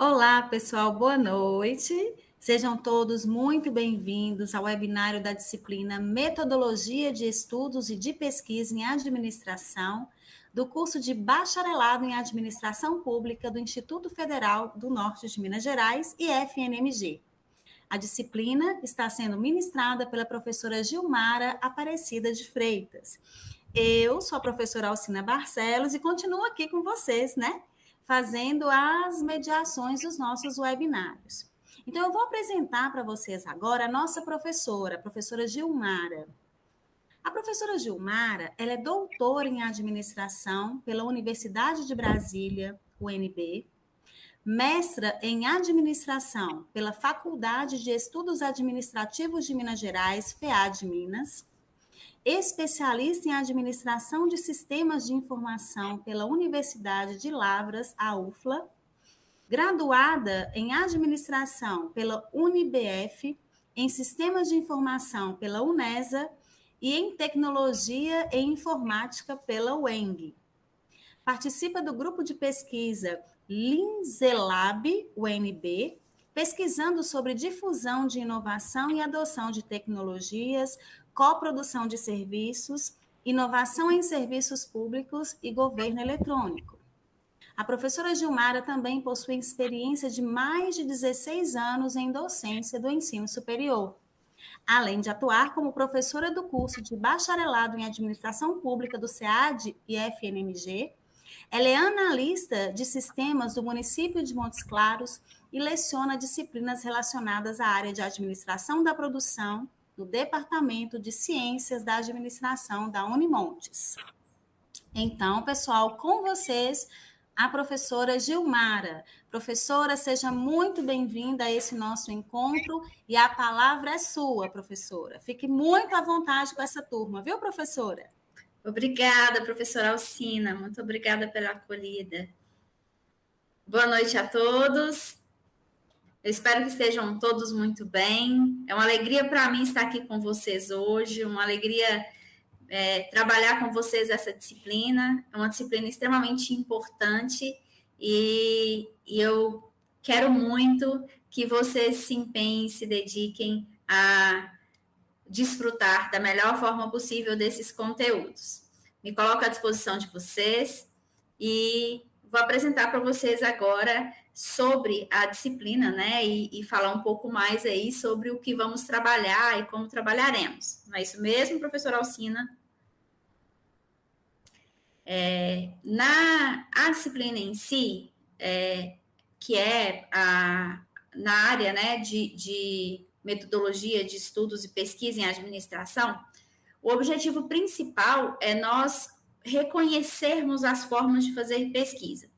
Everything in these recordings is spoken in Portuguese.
Olá, pessoal, boa noite. Sejam todos muito bem-vindos ao webinário da disciplina Metodologia de Estudos e de Pesquisa em Administração, do curso de Bacharelado em Administração Pública do Instituto Federal do Norte de Minas Gerais e FNMG. A disciplina está sendo ministrada pela professora Gilmara Aparecida de Freitas. Eu sou a professora Alcina Barcelos e continuo aqui com vocês, né? Fazendo as mediações dos nossos webinários. Então, eu vou apresentar para vocês agora a nossa professora, a professora Gilmara. A professora Gilmara, ela é doutora em administração pela Universidade de Brasília, UNB, mestra em administração pela Faculdade de Estudos Administrativos de Minas Gerais, FEAD Minas, especialista em administração de sistemas de informação pela Universidade de Lavras, a UFLA, graduada em administração pela UniBF, em sistemas de informação pela UNESA e em tecnologia e informática pela UENG. Participa do grupo de pesquisa Linzelab, UNB, pesquisando sobre difusão de inovação e adoção de tecnologias, coprodução de serviços, inovação em serviços públicos e governo eletrônico. A professora Gilmara também possui experiência de mais de 16 anos em docência do ensino superior, além de atuar como professora do curso de Bacharelado em Administração Pública do SEAD e FNMG. Ela é analista de sistemas do município de Montes Claros e leciona disciplinas relacionadas à área de administração da produção no Departamento de Ciências da Administração da Unimontes. Então, pessoal, com vocês, a professora Gilmara. Professora, seja muito bem-vinda a esse nosso encontro e a palavra é sua, professora. Fique muito à vontade com essa turma, viu, professora? Obrigada, professora Alcina, muito obrigada pela acolhida. Boa noite a todos. Eu espero que estejam todos muito bem. É uma alegria para mim estar aqui com vocês hoje, uma alegria trabalhar com vocês essa disciplina. É uma disciplina extremamente importante e eu quero muito que vocês se empenhem, se dediquem a desfrutar da melhor forma possível desses conteúdos. Me coloco à disposição de vocês e vou apresentar para vocês agora sobre a disciplina, né, e falar um pouco mais aí sobre o que vamos trabalhar e como trabalharemos. Não é isso mesmo, professora Alcina? A disciplina em si, que é na área, né, de metodologia de estudos e pesquisa em administração, o objetivo principal é nós reconhecermos as formas de fazer pesquisa.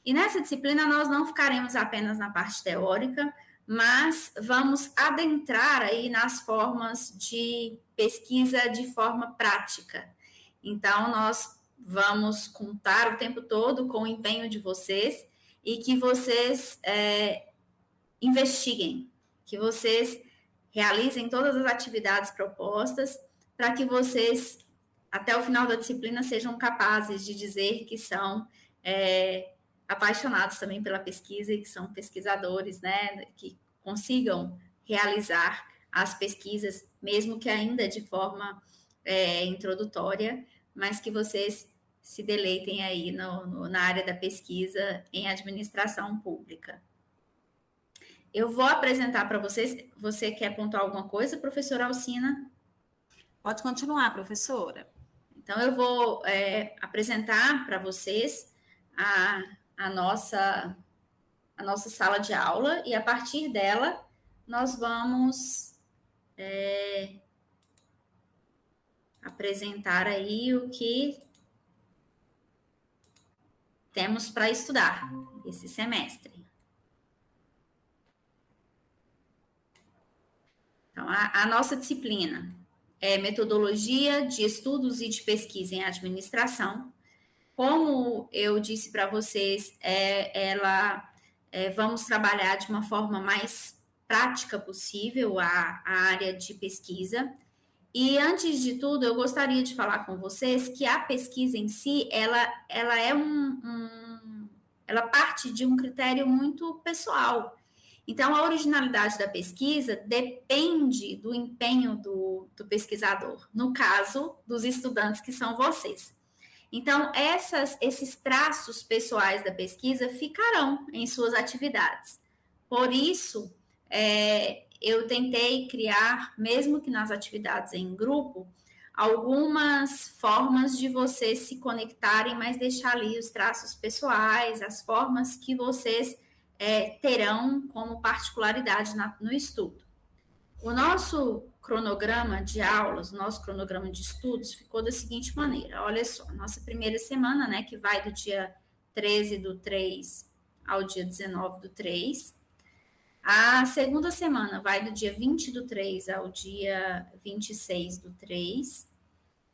E nessa disciplina nós não ficaremos apenas na parte teórica, mas vamos adentrar aí nas formas de pesquisa de forma prática. Então, nós vamos contar o tempo todo com o empenho de vocês e que vocês investiguem, que vocês realizem todas as atividades propostas para que vocês, até o final da disciplina, sejam capazes de dizer que são apaixonados também pela pesquisa e que são pesquisadores, né, que consigam realizar as pesquisas, mesmo que ainda de forma introdutória, mas que vocês se deleitem aí na área da pesquisa em administração pública. Eu vou apresentar para vocês. Você quer pontuar alguma coisa, professora Alcina? Pode continuar, professora. Então, eu vou apresentar para vocês a nossa sala de aula e, a partir dela, nós vamos apresentar aí o que temos para estudar esse semestre. Então, a nossa disciplina é Metodologia de Estudos e de Pesquisa em Administração. Como eu disse para vocês, vamos trabalhar de uma forma mais prática possível a área de pesquisa. E, antes de tudo, eu gostaria de falar com vocês que a pesquisa em si, ela ela parte de um critério muito pessoal. Então, a originalidade da pesquisa depende do empenho do pesquisador, no caso dos estudantes que são vocês. Então, esses traços pessoais da pesquisa ficarão em suas atividades. Por isso, eu tentei criar, mesmo que nas atividades em grupo, algumas formas de vocês se conectarem, mas deixar ali os traços pessoais, as formas que vocês terão como particularidade no estudo. O nosso cronograma de aulas, o nosso cronograma de estudos ficou da seguinte maneira. Olha só, nossa primeira semana, né, que vai do dia 13/3 ao dia 19/3. A segunda semana vai do dia 20/3 ao dia 26/3.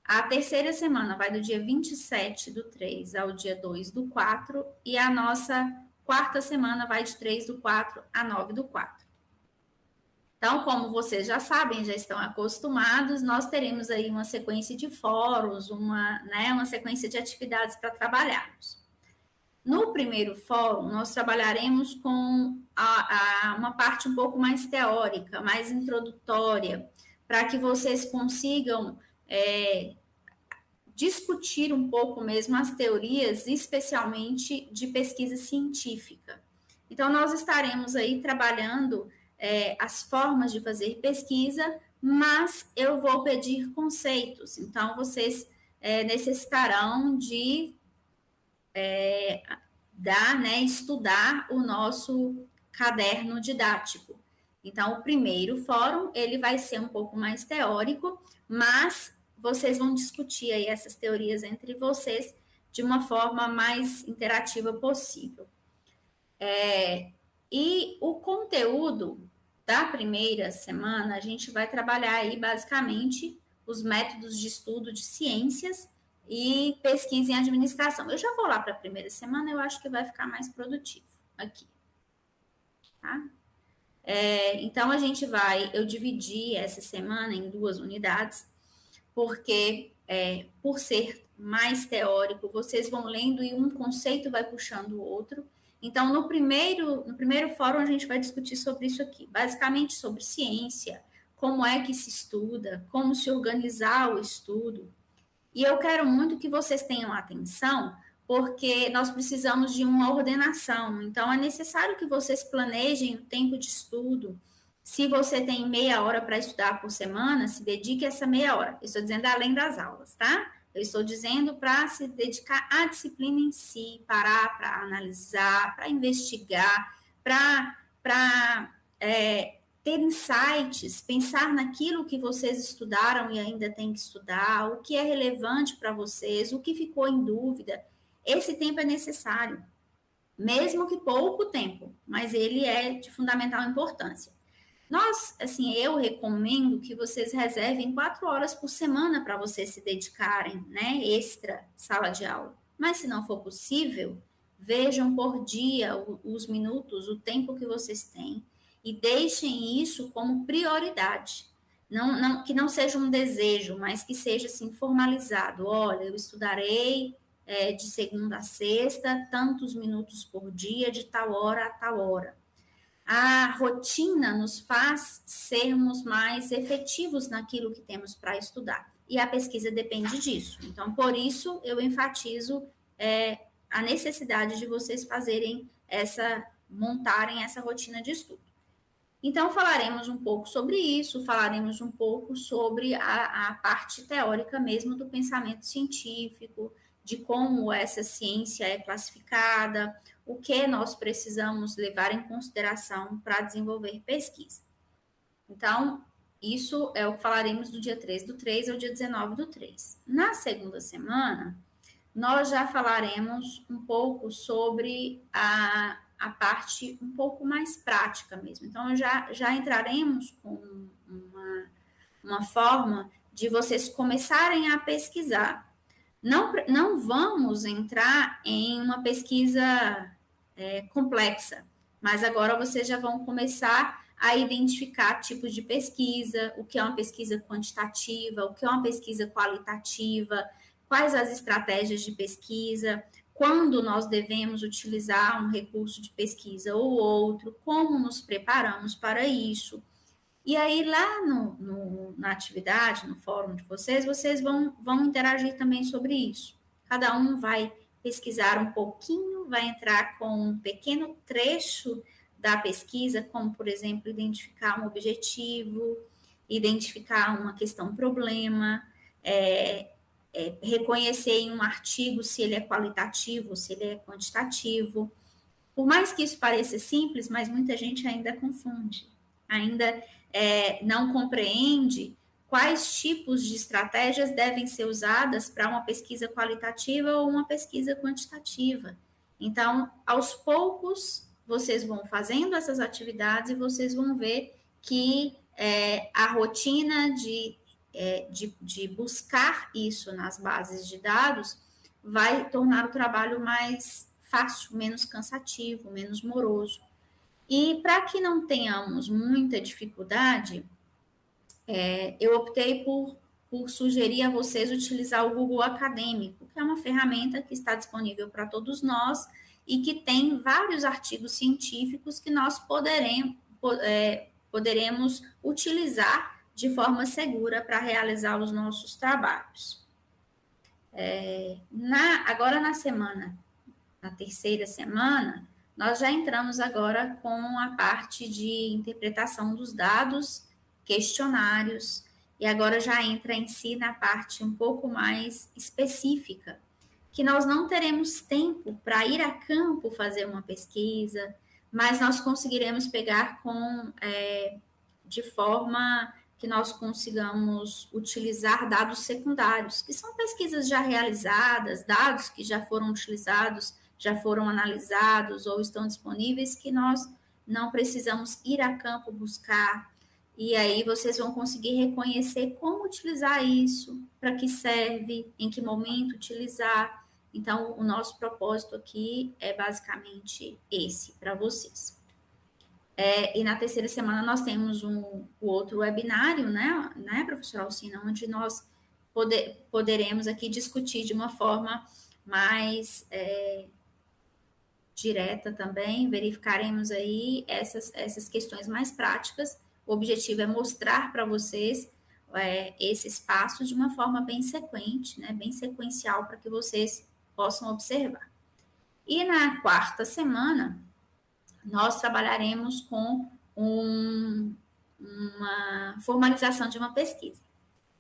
A terceira semana vai do dia 27/3 ao dia 2/4. E a nossa quarta semana vai de 3/4 a 9/4. Então, como vocês já sabem, já estão acostumados, nós teremos aí uma sequência de fóruns, uma sequência de atividades para trabalharmos. No primeiro fórum, nós trabalharemos com uma parte um pouco mais teórica, mais introdutória, para que vocês consigam discutir um pouco mesmo as teorias, especialmente de pesquisa científica. Então, nós estaremos aí trabalhando as formas de fazer pesquisa, mas eu vou pedir conceitos. Então, vocês necessitarão de estudar o nosso caderno didático. Então, o primeiro fórum, ele vai ser um pouco mais teórico, mas vocês vão discutir aí essas teorias entre vocês de uma forma mais interativa possível. E o conteúdo da primeira semana, a gente vai trabalhar aí basicamente os métodos de estudo de ciências e pesquisa em administração. Eu já vou lá para a primeira semana, eu acho que vai ficar mais produtivo aqui. Tá? Então, eu dividi essa semana em 2 unidades, porque por ser mais teórico, vocês vão lendo e um conceito vai puxando o outro. Então, no primeiro fórum, a gente vai discutir sobre isso aqui, basicamente sobre ciência, como é que se estuda, como se organizar o estudo. E eu quero muito que vocês tenham atenção, porque nós precisamos de uma ordenação. Então, é necessário que vocês planejem o tempo de estudo. Se você tem meia hora para estudar por semana, se dedique a essa meia hora. Eu estou dizendo além das aulas, tá? Eu estou dizendo para se dedicar à disciplina em si, parar para analisar, para investigar, para ter insights, pensar naquilo que vocês estudaram e ainda tem que estudar, o que é relevante para vocês, o que ficou em dúvida. Esse tempo é necessário, mesmo que pouco tempo, mas ele é de fundamental importância. Eu recomendo que vocês reservem 4 horas por semana para vocês se dedicarem, né, extra sala de aula. Mas se não for possível, vejam por dia os minutos, o tempo que vocês têm e deixem isso como prioridade. Que não seja um desejo, mas que seja assim formalizado. Olha, eu estudarei de segunda a sexta, tantos minutos por dia, de tal hora a tal hora. A rotina nos faz sermos mais efetivos naquilo que temos para estudar. E a pesquisa depende disso. Então, por isso, eu enfatizo a necessidade de vocês montarem essa rotina de estudo. Então, falaremos um pouco sobre isso, falaremos um pouco sobre a parte teórica mesmo do pensamento científico, de como essa ciência é classificada, o que nós precisamos levar em consideração para desenvolver pesquisa. Então, isso é o que falaremos do dia 3/3 ao dia 19/3. Na segunda semana, nós já falaremos um pouco sobre a parte um pouco mais prática mesmo. Então, já entraremos com uma forma de vocês começarem a pesquisar. Não vamos entrar em uma pesquisa complexa, mas agora vocês já vão começar a identificar tipos de pesquisa, o que é uma pesquisa quantitativa, o que é uma pesquisa qualitativa, quais as estratégias de pesquisa, quando nós devemos utilizar um recurso de pesquisa ou outro, como nos preparamos para isso. E aí, lá na atividade, no fórum de vocês vão interagir também sobre isso. Cada um vai pesquisar um pouquinho, vai entrar com um pequeno trecho da pesquisa, como, por exemplo, identificar um objetivo, identificar uma questão-problema, reconhecer em um artigo se ele é qualitativo, se ele é quantitativo. Por mais que isso pareça simples, mas muita gente ainda confunde, ainda não compreende quais tipos de estratégias devem ser usadas para uma pesquisa qualitativa ou uma pesquisa quantitativa. Então, aos poucos, vocês vão fazendo essas atividades e vocês vão ver que a rotina de buscar isso nas bases de dados vai tornar o trabalho mais fácil, menos cansativo, menos moroso. E para que não tenhamos muita dificuldade, eu optei por sugerir a vocês utilizar o Google Acadêmico, que é uma ferramenta que está disponível para todos nós e que tem vários artigos científicos que nós poderemos utilizar de forma segura para realizar os nossos trabalhos. Agora na terceira semana, nós já entramos agora com a parte de interpretação dos dados, questionários, e agora já entra em si na parte um pouco mais específica, que nós não teremos tempo para ir a campo fazer uma pesquisa, mas nós conseguiremos pegar de forma que nós consigamos utilizar dados secundários, que são pesquisas já realizadas, dados que já foram utilizados, já foram analisados ou estão disponíveis, que nós não precisamos ir a campo buscar. E aí vocês vão conseguir reconhecer como utilizar isso, para que serve, em que momento utilizar. Então, o nosso propósito aqui é basicamente esse, para vocês. E na terceira semana nós temos o outro webinário, né, professora Alcina, onde nós poderemos aqui discutir de uma forma mais direta também, verificaremos aí essas questões mais práticas. O objetivo é mostrar para vocês esses passos de uma forma bem sequente, né, bem sequencial, para que vocês possam observar. E na quarta semana, nós trabalharemos com uma formalização de uma pesquisa.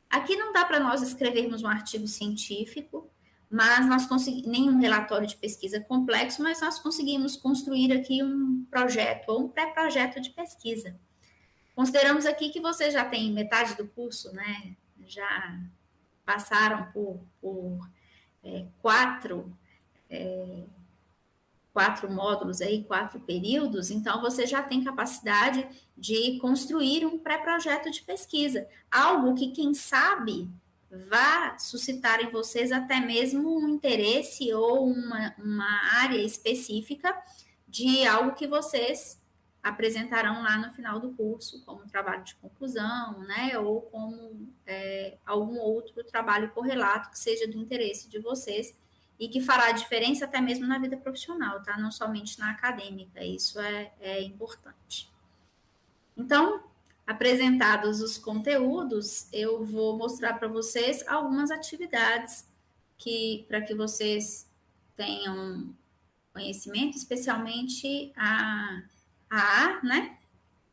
Aqui não dá para nós escrevermos um artigo científico, mas nós conseguimos, nenhum relatório de pesquisa complexo, mas nós conseguimos construir aqui um projeto ou um pré-projeto de pesquisa. Consideramos aqui que vocês já têm metade do curso, né? Já passaram por quatro módulos aí, 4 períodos, então você já tem capacidade de construir um pré-projeto de pesquisa, algo que, quem sabe, vá suscitar em vocês até mesmo um interesse ou uma área específica de algo que vocês apresentarão lá no final do curso, como trabalho de conclusão, né, ou como algum outro trabalho correlato que seja do interesse de vocês, e que fará diferença até mesmo na vida profissional, tá? Não somente na acadêmica, isso é importante. Então, apresentados os conteúdos, eu vou mostrar para vocês algumas atividades para que vocês tenham conhecimento, especialmente a né?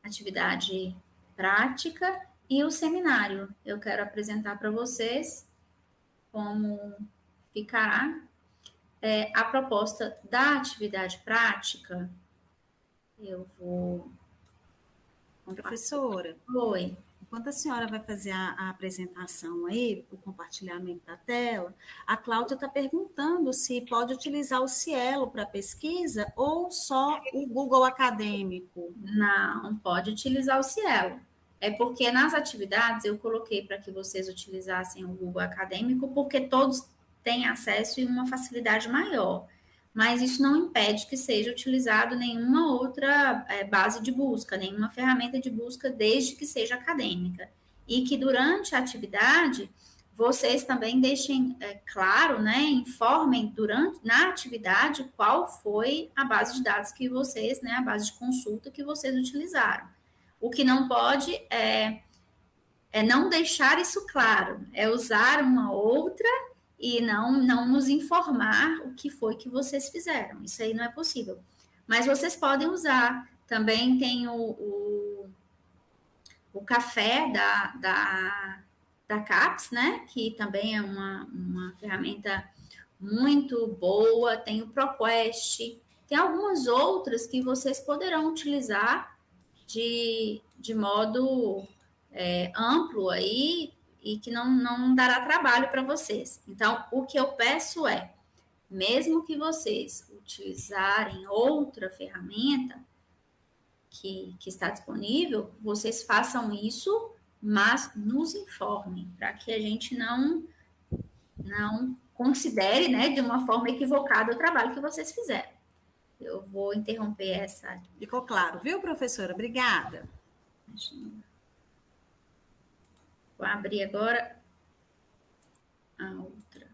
Atividade prática e o seminário. Eu quero apresentar para vocês como ficará a proposta da atividade prática. Eu vou... Professora, oi. Enquanto a senhora vai fazer a apresentação aí, o compartilhamento da tela, a Cláudia está perguntando se pode utilizar o Cielo para pesquisa ou só o Google Acadêmico. Não, pode utilizar o Cielo. É porque nas atividades eu coloquei para que vocês utilizassem o Google Acadêmico, porque todos têm acesso e uma facilidade maior. Mas isso não impede que seja utilizado nenhuma outra base de busca, nenhuma ferramenta de busca, desde que seja acadêmica. E que durante a atividade vocês também deixem claro, né, informem na atividade qual foi a base de dados que vocês, né, a base de consulta que vocês utilizaram. O que não pode é não deixar isso claro, é usar uma outra e não nos informar o que foi que vocês fizeram. Isso aí não é possível. Mas vocês podem usar. Também tem o café da CAPES, né? Que também é uma ferramenta muito boa. Tem o ProQuest. Tem algumas outras que vocês poderão utilizar de modo amplo aí e que não dará trabalho para vocês. Então, o que eu peço é, mesmo que vocês utilizarem outra ferramenta que está disponível, vocês façam isso, mas nos informem, para que a gente não considere, né, de uma forma equivocada o trabalho que vocês fizeram. Eu vou interromper essa. Ficou claro, viu, professora? Obrigada. Vou abrir agora a outra.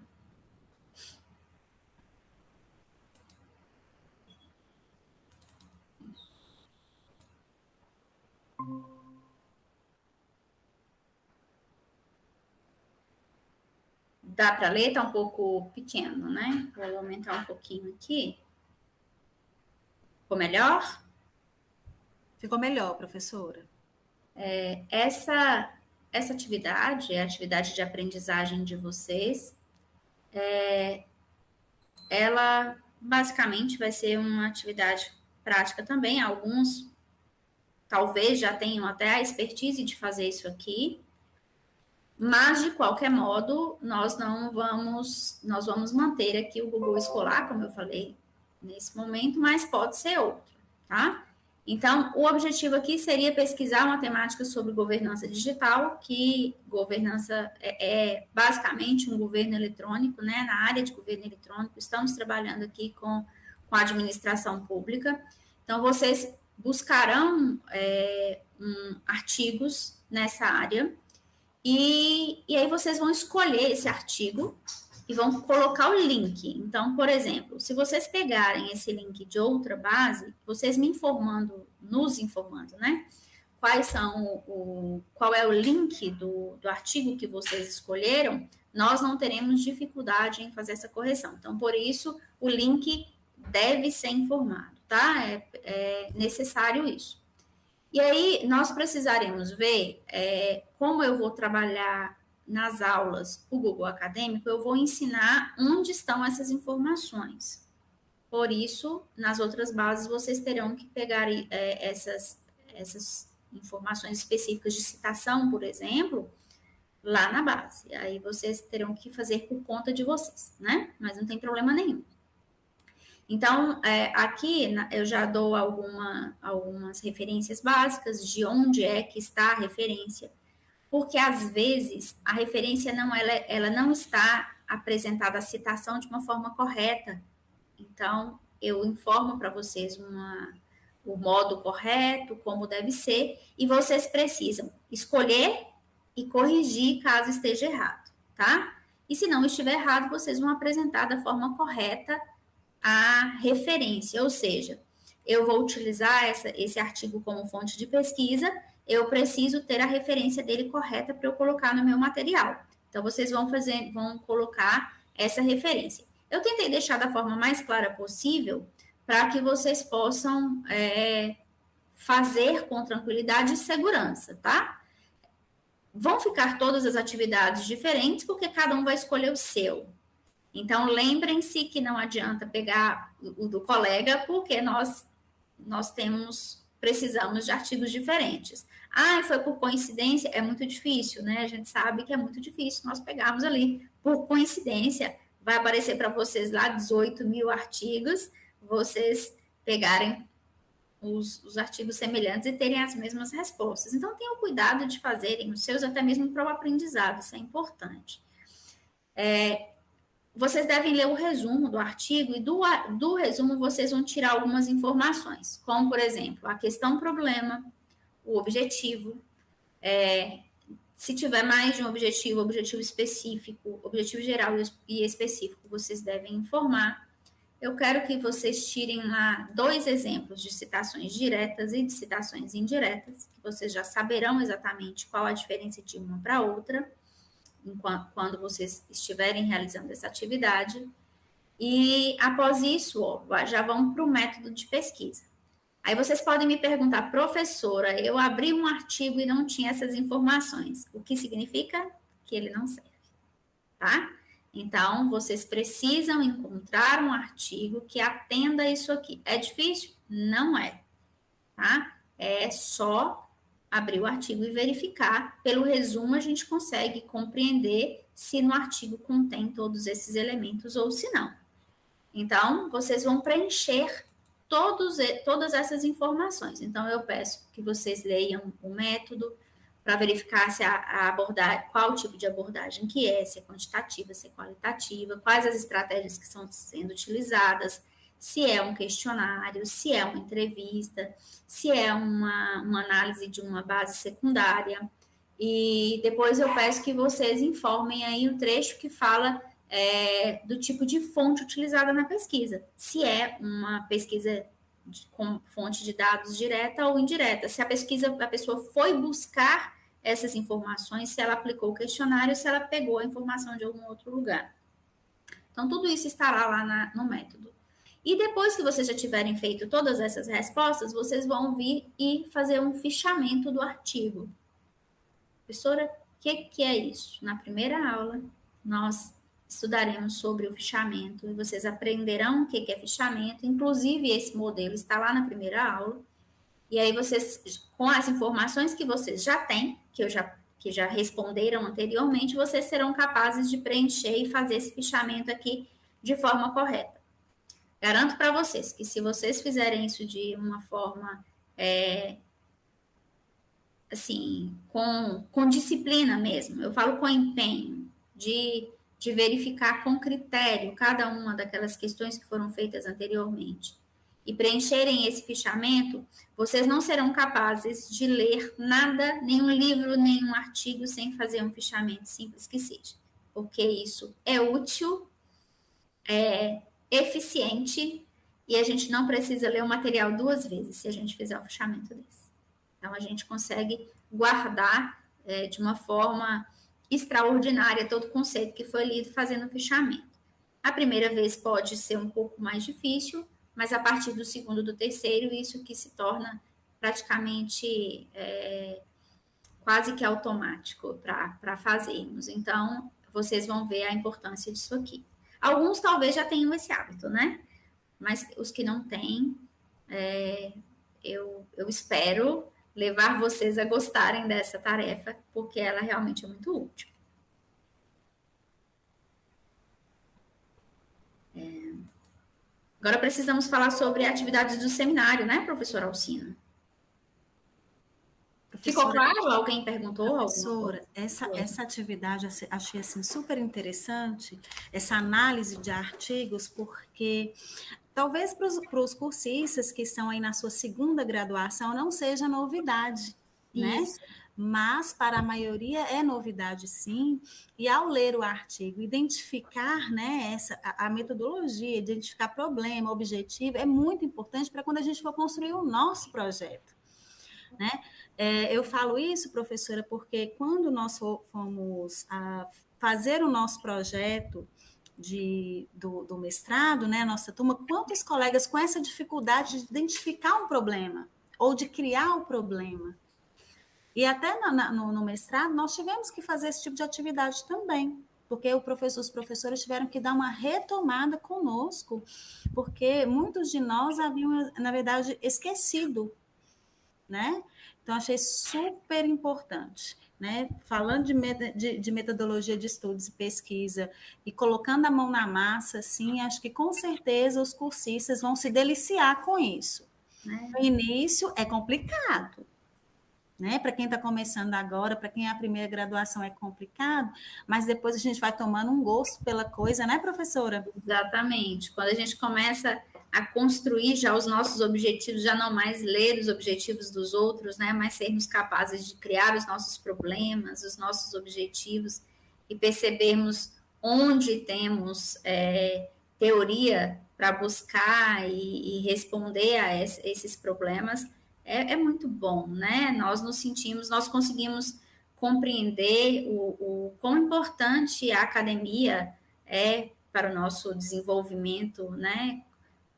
Dá para ler? Tá um pouco pequeno, né? Vou aumentar um pouquinho aqui. Ficou melhor? Ficou melhor, professora. Essa atividade, a atividade de aprendizagem de vocês, ela basicamente vai ser uma atividade prática também. Alguns talvez já tenham até a expertise de fazer isso aqui, mas de qualquer modo nós vamos manter aqui o Google Escolar, como eu falei nesse momento, mas pode ser outro, tá? Então, o objetivo aqui seria pesquisar uma temática sobre governança digital, que governança é basicamente um governo eletrônico, né? Na área de governo eletrônico, estamos trabalhando aqui com a administração pública. Então, vocês buscarão artigos nessa área, e aí vocês vão escolher esse artigo e vão colocar o link. Então, por exemplo, se vocês pegarem esse link de outra base, vocês nos informando, né? Qual é o link do artigo que vocês escolheram, nós não teremos dificuldade em fazer essa correção. Então, por isso, o link deve ser informado, tá? É necessário isso. E aí, nós precisaremos ver como eu vou trabalhar nas aulas o Google Acadêmico, eu vou ensinar onde estão essas informações. Por isso, nas outras bases, vocês terão que pegar essas informações específicas de citação, por exemplo, lá na base. Aí vocês terão que fazer por conta de vocês, né? Mas não tem problema nenhum. Então, aqui eu já dou algumas referências básicas de onde é que está a referência, porque às vezes a referência ela não está apresentada a citação de uma forma correta. Então, eu informo para vocês o modo correto, como deve ser, e vocês precisam escolher e corrigir caso esteja errado, tá? E se não estiver errado, vocês vão apresentar da forma correta a referência, ou seja, eu vou utilizar esse artigo como fonte de pesquisa, eu preciso ter a referência dele correta para eu colocar no meu material. Então, vocês vão colocar essa referência. Eu tentei deixar da forma mais clara possível para que vocês possam fazer com tranquilidade e segurança, tá? Vão ficar todas as atividades diferentes, porque cada um vai escolher o seu. Então, lembrem-se que não adianta pegar o do colega, porque nós precisamos de artigos diferentes. Foi por coincidência? É muito difícil, né? A gente sabe que é muito difícil nós pegarmos ali. Por coincidência, vai aparecer para vocês lá 18 mil artigos, vocês pegarem os artigos semelhantes e terem as mesmas respostas. Então, tenham cuidado de fazerem os seus, até mesmo para o aprendizado, isso é importante. Vocês devem ler o resumo do artigo, e do resumo vocês vão tirar algumas informações, como, por exemplo, a questão problema, o objetivo, Se tiver mais de um objetivo específico, objetivo geral e específico, vocês devem informar. Eu quero que vocês tirem lá 2 exemplos de citações diretas e de citações indiretas, que vocês já saberão exatamente qual a diferença de uma para outra, quando vocês estiverem realizando essa atividade. E após isso, já vão para o método de pesquisa. Aí vocês podem me perguntar, professora, eu abri um artigo e não tinha essas informações. O que significa? Que ele não serve, tá? Então, vocês precisam encontrar um artigo que atenda isso aqui. É difícil? Não é, tá? É só abrir o artigo e verificar. Pelo resumo, a gente consegue compreender se no artigo contém todos esses elementos ou se não. Então, vocês vão preencher todas essas informações. Então, eu peço que vocês leiam o método para verificar se a abordagem, qual tipo de abordagem que é, se é quantitativa, se é qualitativa, quais as estratégias que estão sendo utilizadas, se é um questionário, se é uma entrevista, se é uma análise de uma base secundária. E depois eu peço que vocês informem aí o trecho que fala do tipo de fonte utilizada na pesquisa. Se é uma pesquisa com fonte de dados direta ou indireta. Se a pessoa foi buscar essas informações, se ela aplicou o questionário, se ela pegou a informação de algum outro lugar. Então, tudo isso estará lá no método. E depois que vocês já tiverem feito todas essas respostas, vocês vão vir e fazer um fichamento do artigo. Professora, o que é isso? Na primeira aula, nós estudaremos sobre o fichamento e vocês aprenderão o que é fichamento, inclusive esse modelo está lá na primeira aula, e aí vocês, com as informações que vocês já têm, que já responderam anteriormente, vocês serão capazes de preencher e fazer esse fichamento aqui de forma correta. Garanto para vocês que se vocês fizerem isso de uma forma, assim, com disciplina mesmo, eu falo com empenho, de verificar com critério cada uma daquelas questões que foram feitas anteriormente e preencherem esse fichamento, vocês não serão capazes de ler nada, nenhum livro, nenhum artigo sem fazer um fichamento simples que seja, porque isso é útil, é eficiente e a gente não precisa ler o material 2 vezes se a gente fizer um fichamento desse. Então, a gente consegue guardar de uma forma extraordinária todo o conceito que foi lido fazendo o fichamento. A primeira vez pode ser um pouco mais difícil, mas a partir do segundo, do terceiro, isso que se torna praticamente quase que automático para fazermos. Então, vocês vão ver a importância disso aqui. Alguns talvez já tenham esse hábito, né? Mas os que não têm, eu espero levar vocês a gostarem dessa tarefa, porque ela realmente é muito útil. Agora precisamos falar sobre atividades do seminário, né, professora Alcina? Ficou claro? Alguém perguntou? Professora, essa atividade achei assim, super interessante, essa análise de artigos, porque talvez para os cursistas que estão aí na sua segunda graduação não seja novidade, né? Mas para a maioria é novidade sim, e ao ler o artigo, identificar, né, a metodologia, identificar problema, objetivo, é muito importante para quando a gente for construir o nosso projeto, né? Eu falo isso, professora, porque quando nós fomos fazer o nosso projeto do mestrado, né, nossa turma, quantos colegas com essa dificuldade de identificar um problema ou de criar o problema? E até no mestrado nós tivemos que fazer esse tipo de atividade também, porque os professores tiveram que dar uma retomada conosco, porque muitos de nós haviam, na verdade, esquecido, né? Então, achei super importante, né? Falando de metodologia de estudos e pesquisa e colocando a mão na massa, assim, acho que com certeza os cursistas vão se deliciar com isso. No início é complicado, né? Para quem está começando agora, para quem é a primeira graduação é complicado, mas depois a gente vai tomando um gosto pela coisa, né, professora? Exatamente. Quando a gente começa a construir já os nossos objetivos, já não mais ler os objetivos dos outros, né? Mas sermos capazes de criar os nossos problemas, os nossos objetivos e percebermos onde temos teoria para buscar e responder a esses problemas é muito bom, né? Nós conseguimos compreender o quão importante a academia é para o nosso desenvolvimento, né,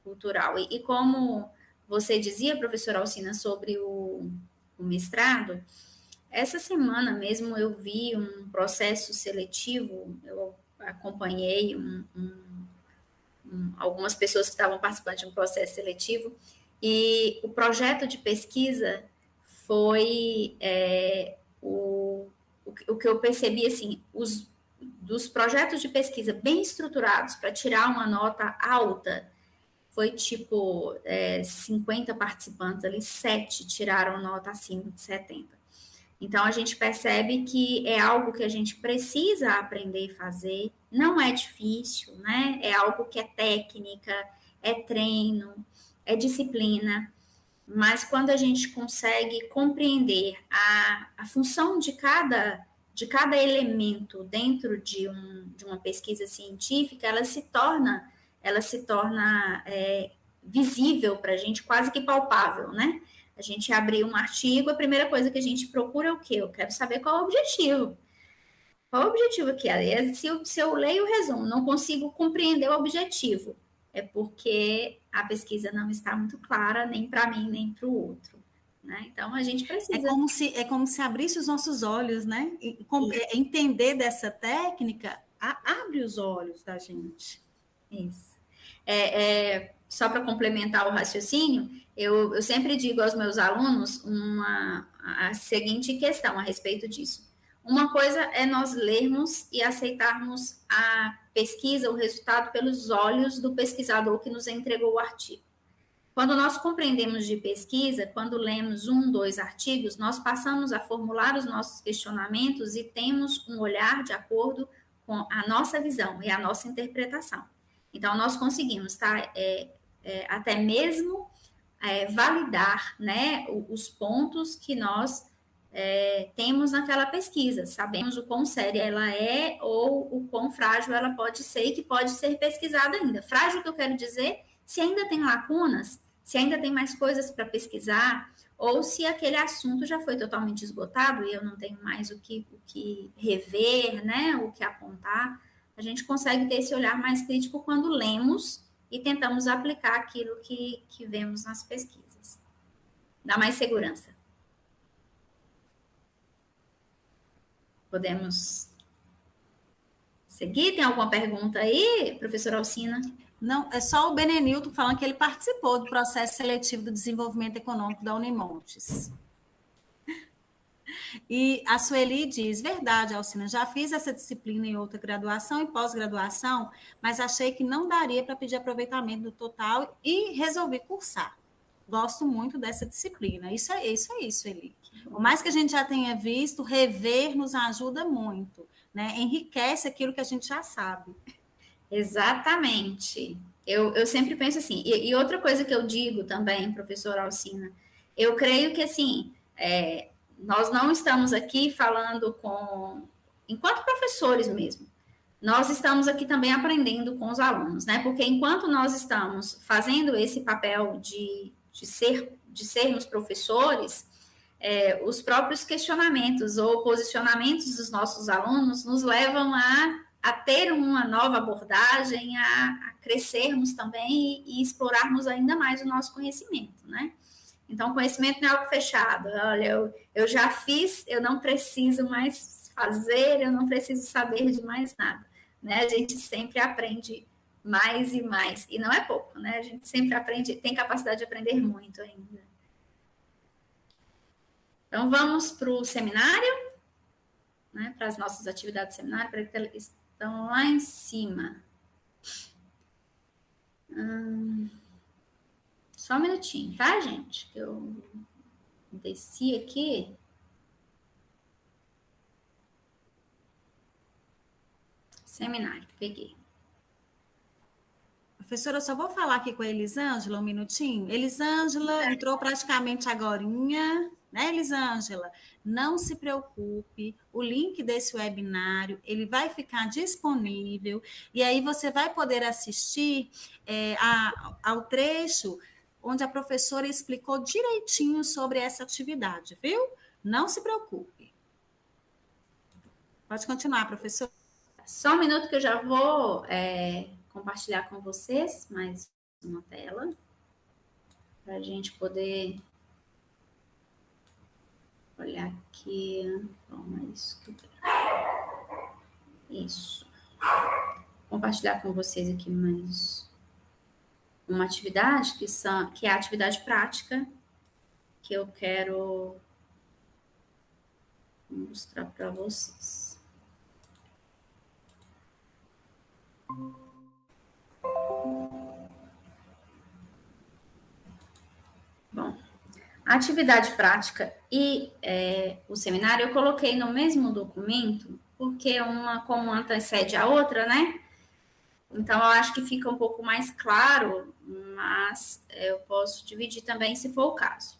cultural. E como você dizia, professora Alcina, sobre o mestrado, essa semana mesmo eu vi um processo seletivo, eu acompanhei algumas pessoas que estavam participando de um processo seletivo, e o projeto de pesquisa foi o que eu percebi, assim, dos projetos de pesquisa bem estruturados para tirar uma nota alta, foi tipo 50 participantes ali, 7 tiraram nota acima de 70. Então, a gente percebe que é algo que a gente precisa aprender a fazer, não é difícil, né? É algo que é técnica, é treino, é disciplina, mas quando a gente consegue compreender a função de cada elemento dentro de uma pesquisa científica, ela se torna visível para a gente, quase que palpável, né? A gente abrir um artigo, a primeira coisa que a gente procura é o quê? Eu quero saber qual é o objetivo. Qual é o objetivo aqui? Se eu leio o resumo, não consigo compreender o objetivo, é porque a pesquisa não está muito clara, nem para mim, nem para o outro. Né? Então, a gente precisa... É como se abrisse os nossos olhos, né? Entender dessa técnica abre os olhos da gente. Isso. Só para complementar o raciocínio, eu sempre digo aos meus alunos a seguinte questão a respeito disso. Uma coisa é nós lermos e aceitarmos a pesquisa, o resultado, pelos olhos do pesquisador que nos entregou o artigo. Quando nós compreendemos de pesquisa, quando lemos 1, 2 artigos, nós passamos a formular os nossos questionamentos e temos um olhar de acordo com a nossa visão e a nossa interpretação. Então, nós conseguimos, tá? Até mesmo validar, né, os pontos que nós temos naquela pesquisa. Sabemos o quão séria ela é ou o quão frágil ela pode ser e que pode ser pesquisada ainda. Frágil, que eu quero dizer, se ainda tem lacunas, se ainda tem mais coisas para pesquisar, ou se aquele assunto já foi totalmente esgotado e eu não tenho mais o que rever, né, o que apontar. A gente consegue ter esse olhar mais crítico quando lemos e tentamos aplicar aquilo que vemos nas pesquisas. Dá mais segurança. Podemos seguir? Tem alguma pergunta aí, professora Alcina? Não, é só o Benenilton falando que ele participou do processo seletivo do desenvolvimento econômico da Unimontes. E a Sueli diz, verdade, Alcina, já fiz essa disciplina em outra graduação e pós-graduação, mas achei que não daria para pedir aproveitamento do total e resolvi cursar. Gosto muito dessa disciplina. Isso é isso, Eli. Por mais que a gente já tenha visto, rever nos ajuda muito, né? Enriquece aquilo que a gente já sabe. Exatamente. Eu sempre penso assim. E outra coisa que eu digo também, professora Alcina, eu creio que, assim, nós não estamos aqui falando enquanto professores mesmo, nós estamos aqui também aprendendo com os alunos, né? Porque enquanto nós estamos fazendo esse papel de sermos professores, os próprios questionamentos ou posicionamentos dos nossos alunos nos levam a ter uma nova abordagem, a crescermos também e explorarmos ainda mais o nosso conhecimento, né? Então, conhecimento não é algo fechado. Olha, eu já fiz, eu não preciso mais fazer, eu não preciso saber de mais nada, né? A gente sempre aprende mais e mais, e não é pouco, né? A gente sempre aprende, tem capacidade de aprender muito ainda. Então, vamos para o seminário, né? Para as nossas atividades de seminário, para que eles estão lá em cima. Só um minutinho, tá, gente? Eu desci aqui. Seminário, peguei. Professora, eu só vou falar aqui com a Elisângela um minutinho. Elisângela entrou praticamente agorinha, né, Elisângela? Não se preocupe, o link desse webinário, ele vai ficar disponível, e aí você vai poder assistir ao trecho onde a professora explicou direitinho sobre essa atividade, viu? Não se preocupe. Pode continuar, professora. Só um minuto que eu já vou compartilhar com vocês mais uma tela para a gente poder olhar aqui. Bom, é isso que eu quero. Isso. Compartilhar com vocês aqui mais uma atividade que é a atividade prática que eu quero mostrar para vocês. Bom, a atividade prática e o seminário eu coloquei no mesmo documento, porque como uma antecede a outra, né? Então, eu acho que fica um pouco mais claro, mas eu posso dividir também, se for o caso.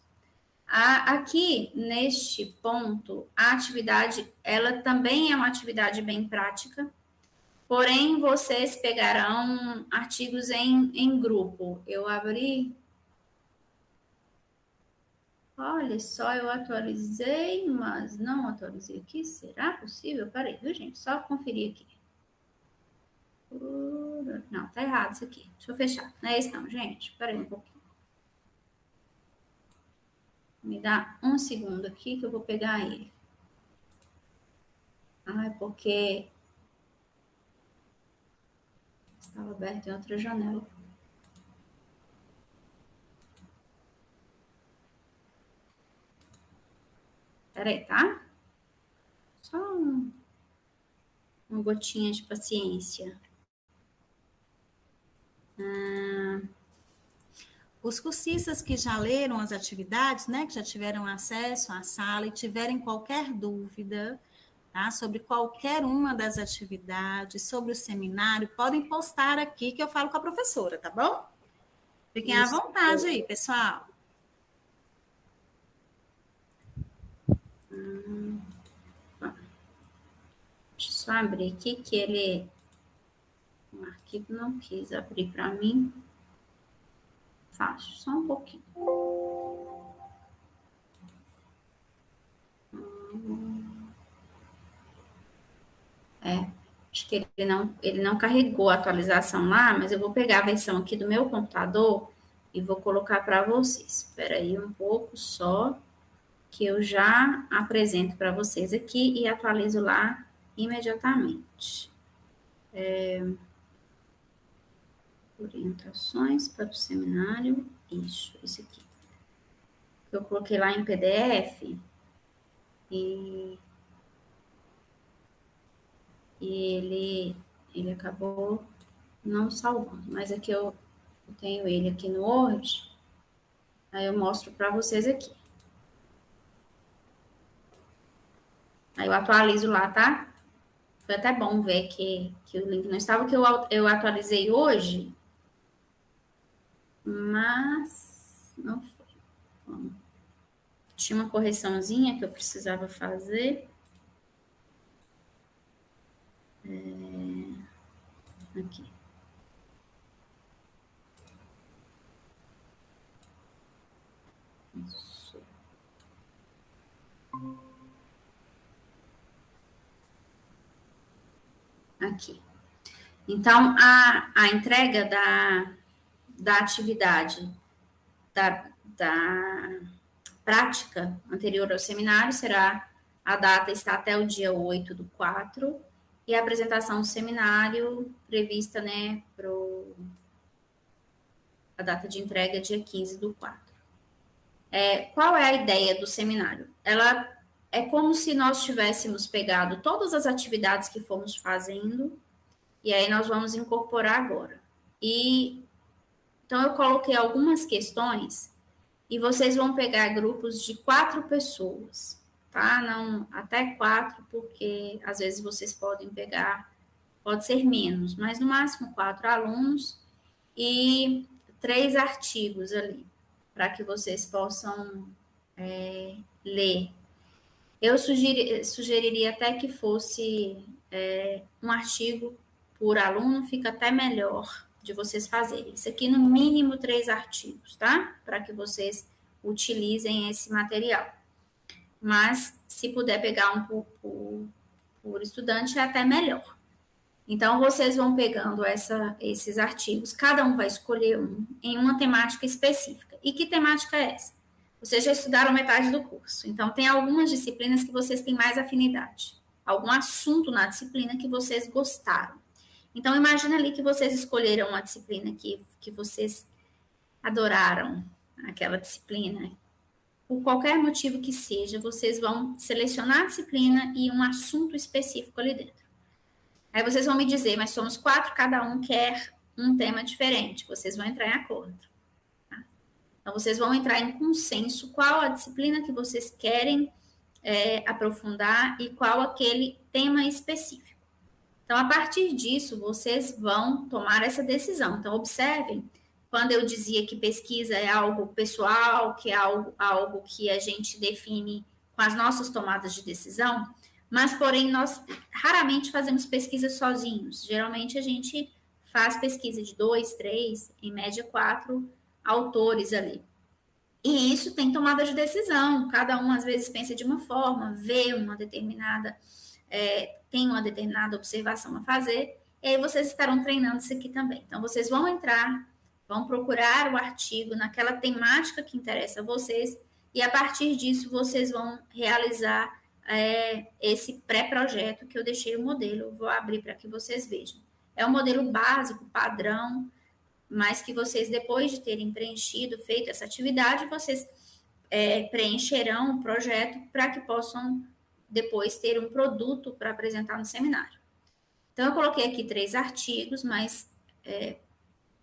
Aqui, neste ponto, a atividade, ela também é uma atividade bem prática, porém, vocês pegarão artigos em grupo. Eu abri... Olha só, eu atualizei, mas não atualizei aqui. Será possível? Peraí, viu, gente? Só conferir aqui. Não, tá errado isso aqui. Deixa eu fechar. Não é esse não, gente. Peraí um pouquinho. Me dá um segundo aqui que eu vou pegar ele. Ah, é porque estava aberto em outra janela. Peraí, tá? Só uma gotinha de paciência. Os cursistas que já leram as atividades, né, que já tiveram acesso à sala e tiverem qualquer dúvida, tá, sobre qualquer uma das atividades, sobre o seminário, podem postar aqui que eu falo com a professora, tá bom? Fiquem à vontade aí, pessoal. Deixa eu só abrir aqui que o arquivo não quis abrir para mim. Fácil, só um pouquinho. Acho que ele não carregou a atualização lá, mas eu vou pegar a versão aqui do meu computador e vou colocar para vocês. Espera aí um pouco só, que eu já apresento para vocês aqui e atualizo lá imediatamente. Orientações para o seminário. Isso, esse aqui. Eu coloquei lá em PDF e ele acabou não salvando. Mas aqui eu tenho ele aqui no Word. Aí eu mostro para vocês aqui. Aí eu atualizo lá, tá? Foi até bom ver que o link não estava, que eu atualizei hoje, mas não foi. Bom, tinha uma correçãozinha que eu precisava fazer. Aqui. Isso. Aqui. Então, a entrega da atividade da prática anterior ao seminário será, a data está até o dia 8/4, e a apresentação do seminário prevista, né, a data de entrega dia 15/4. Qual é a ideia do seminário? Ela é como se nós tivéssemos pegado todas as atividades que fomos fazendo, e aí nós vamos incorporar agora. Então, eu coloquei algumas questões, e vocês vão pegar grupos de 4 pessoas, tá? Não, até 4, porque às vezes vocês podem pegar, pode ser menos, mas no máximo 4 alunos, e 3 artigos ali, para que vocês possam ler. Eu sugeriria até que fosse um artigo por aluno, fica até melhor de vocês fazerem. Isso aqui, no mínimo, 3 artigos, tá? Para que vocês utilizem esse material. Mas, se puder pegar um por estudante, é até melhor. Então, vocês vão pegando esses artigos, cada um vai escolher um em uma temática específica. E que temática é essa? Vocês já estudaram metade do curso, então tem algumas disciplinas que vocês têm mais afinidade, algum assunto na disciplina que vocês gostaram. Então, imagina ali que vocês escolheram uma disciplina que vocês adoraram, aquela disciplina. Por qualquer motivo que seja, vocês vão selecionar a disciplina e um assunto específico ali dentro. Aí vocês vão me dizer, mas somos 4, cada um quer um tema diferente. Vocês vão entrar em acordo. Tá? Então, vocês vão entrar em consenso qual a disciplina que vocês querem aprofundar e qual aquele tema específico. Então, a partir disso, vocês vão tomar essa decisão. Então, observem, quando eu dizia que pesquisa é algo pessoal, que é algo que a gente define com as nossas tomadas de decisão, mas, porém, nós raramente fazemos pesquisa sozinhos. Geralmente, a gente faz pesquisa de 2, 3, em média 4 autores ali. E isso tem tomada de decisão. Cada um, às vezes, pensa de uma forma, vê uma determinada... tem uma determinada observação a fazer, e aí vocês estarão treinando isso aqui também. Então, vocês vão entrar, vão procurar o artigo naquela temática que interessa a vocês, e a partir disso, vocês vão realizar esse pré-projeto que eu deixei o modelo, vou abrir para que vocês vejam. É um modelo básico, padrão, mas que vocês, depois de terem preenchido, feito essa atividade, vocês preencherão o projeto para que possam depois ter um produto para apresentar no seminário. Então, eu coloquei aqui 3 artigos, mas,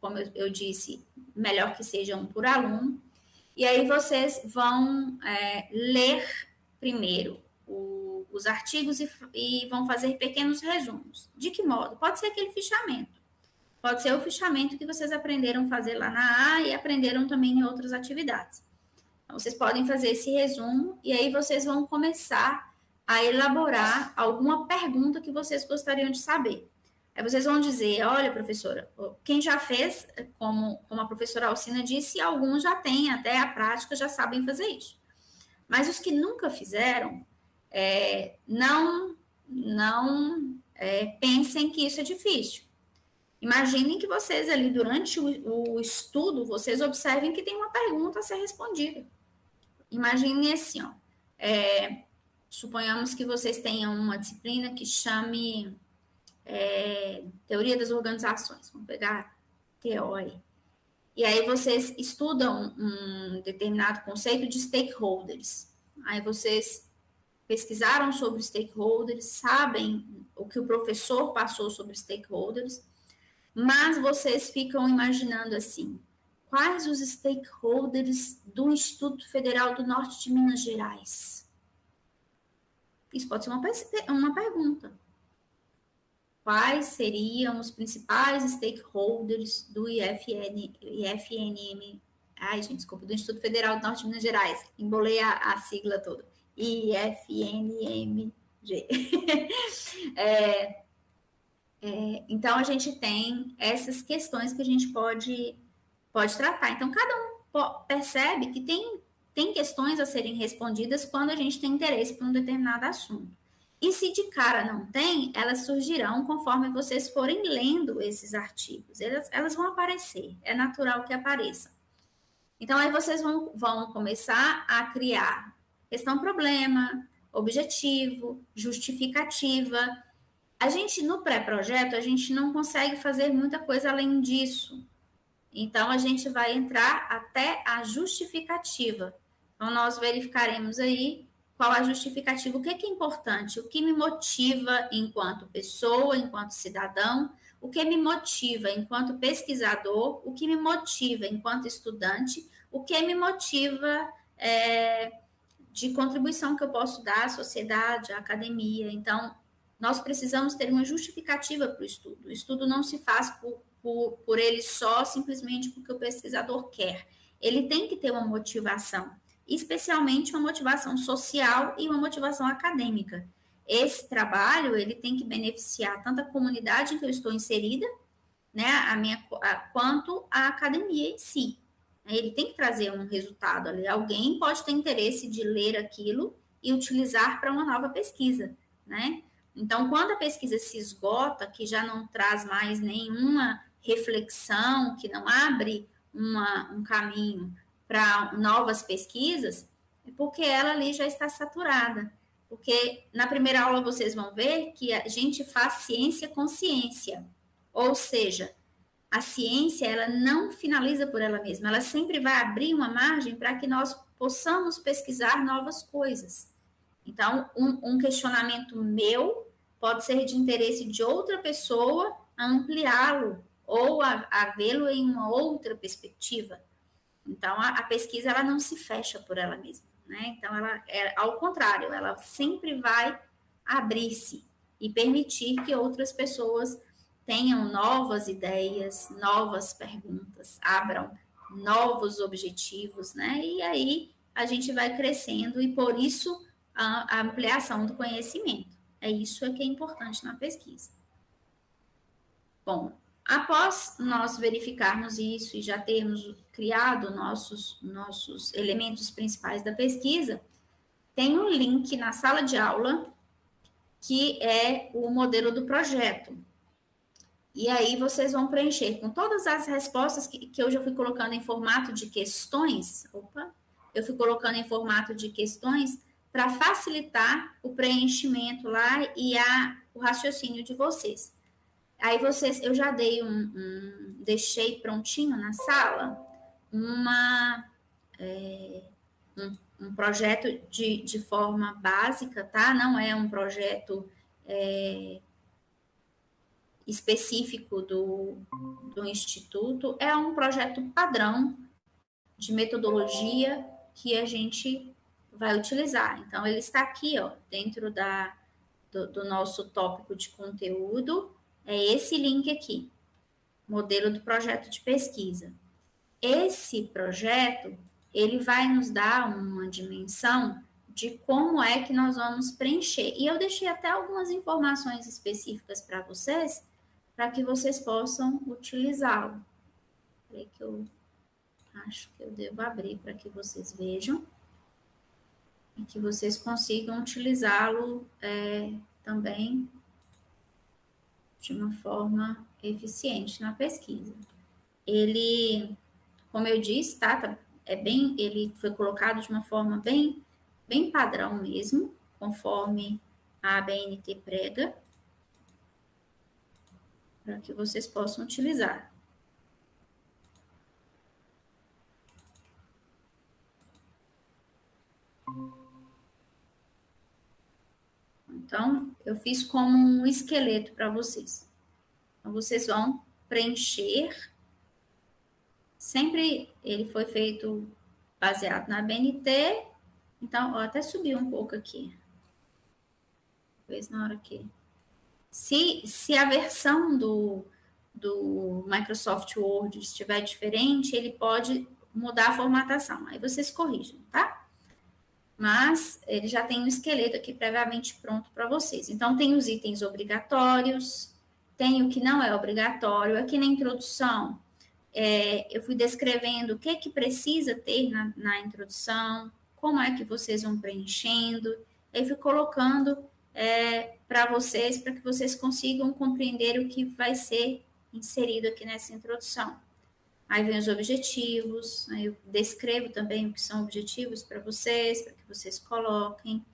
como eu disse, melhor que seja um por aluno. E aí, vocês vão ler primeiro os artigos e vão fazer pequenos resumos. De que modo? Pode ser aquele fichamento. Pode ser o fichamento que vocês aprenderam a fazer lá na A e aprenderam também em outras atividades. Então, vocês podem fazer esse resumo e aí vocês vão começar a elaborar alguma pergunta que vocês gostariam de saber. Aí vocês vão dizer, olha, professora, quem já fez, como a professora Alcina disse, alguns já têm até a prática, já sabem fazer isso. Mas os que nunca fizeram, não pensem que isso é difícil. Imaginem que vocês ali, durante o estudo, vocês observem que tem uma pergunta a ser respondida. Imaginem assim, ó, suponhamos que vocês tenham uma disciplina que chame Teoria das Organizações. Vamos pegar TO aí. E aí vocês estudam um determinado conceito de stakeholders. Aí vocês pesquisaram sobre stakeholders, sabem o que o professor passou sobre stakeholders, mas vocês ficam imaginando assim, quais os stakeholders do Instituto Federal do Norte de Minas Gerais? Isso pode ser uma pergunta. Quais seriam os principais stakeholders do IFNM? Ai, gente, desculpa, do Instituto Federal do Norte de Minas Gerais. Embolei a sigla toda. IFNMG. Então, a gente tem essas questões que a gente pode tratar. Então, cada um percebe que tem questões a serem respondidas quando a gente tem interesse por um determinado assunto. E se de cara não tem, elas surgirão conforme vocês forem lendo esses artigos. Elas vão aparecer, é natural que apareçam. Então, aí vocês vão começar a criar questão-problema, objetivo, justificativa. A gente, no pré-projeto, a gente não consegue fazer muita coisa além disso. Então, a gente vai entrar até a justificativa. Então, nós verificaremos aí qual a justificativa, o que é importante, o que me motiva enquanto pessoa, enquanto cidadão, o que me motiva enquanto pesquisador, o que me motiva enquanto estudante, o que me motiva de contribuição que eu posso dar à sociedade, à academia. Então, nós precisamos ter uma justificativa para o estudo. O estudo não se faz por ele só, simplesmente porque o pesquisador quer. Ele tem que ter uma motivação, especialmente uma motivação social e uma motivação acadêmica. Esse trabalho, ele tem que beneficiar tanto a comunidade em que eu estou inserida, né, quanto a academia em si. Ele tem que trazer um resultado ali. Alguém pode ter interesse de ler aquilo e utilizar para uma nova pesquisa, né? Então, quando a pesquisa se esgota, que já não traz mais nenhuma reflexão, que não abre um caminho para novas pesquisas, é porque ela ali já está saturada. Porque na primeira aula vocês vão ver que a gente faz ciência com ciência. Ou seja, a ciência, ela não finaliza por ela mesma, ela sempre vai abrir uma margem para que nós possamos pesquisar novas coisas. Então, um questionamento meu pode ser de interesse de outra pessoa a ampliá-lo ou a vê-lo em uma outra perspectiva. Então, a pesquisa, ela não se fecha por ela mesma, né? Então, ao contrário, ela sempre vai abrir-se e permitir que outras pessoas tenham novas ideias, novas perguntas, abram novos objetivos, né? E aí a gente vai crescendo e por isso a ampliação do conhecimento. Isso que é importante na pesquisa. Bom, após nós verificarmos isso e já termos criado nossos elementos principais da pesquisa, tem um link na sala de aula que é o modelo do projeto. E aí vocês vão preencher com todas as respostas que eu já fui colocando em formato de questões. Eu fui colocando em formato de questões para facilitar o preenchimento lá e o raciocínio de vocês. Aí eu já dei deixei prontinho na sala um projeto de forma básica, tá? Não é um projeto específico do Instituto, é um projeto padrão de metodologia que a gente vai utilizar. Então, ele está aqui, ó, dentro do nosso tópico de conteúdo, é esse link aqui, modelo do projeto de pesquisa. Esse projeto, ele vai nos dar uma dimensão de como é que nós vamos preencher. E eu deixei até algumas informações específicas para vocês, para que vocês possam utilizá-lo. Peraí que eu acho que eu devo abrir para que vocês vejam e que vocês consigam utilizá-lo também de uma forma eficiente na pesquisa. Ele, como eu disse, ele foi colocado de uma forma bem padrão mesmo, conforme a ABNT prega, para que vocês possam utilizar. Então, eu fiz como um esqueleto para vocês. Então, vocês vão preencher. Sempre ele foi feito baseado na ABNT. Então, até subiu um pouco aqui. Talvez na hora que... Se a versão do Microsoft Word estiver diferente, ele pode mudar a formatação. Aí vocês corrigem, tá? Mas ele já tem um esqueleto aqui previamente pronto para vocês. Então, tem os itens obrigatórios, tem o que não é obrigatório. Aqui na introdução, eu fui descrevendo o que precisa ter na introdução, como é que vocês vão preenchendo. Eu fui colocando para que vocês consigam compreender o que vai ser inserido aqui nessa introdução. Aí vem os objetivos, aí eu descrevo também o que são objetivos para que vocês coloquem,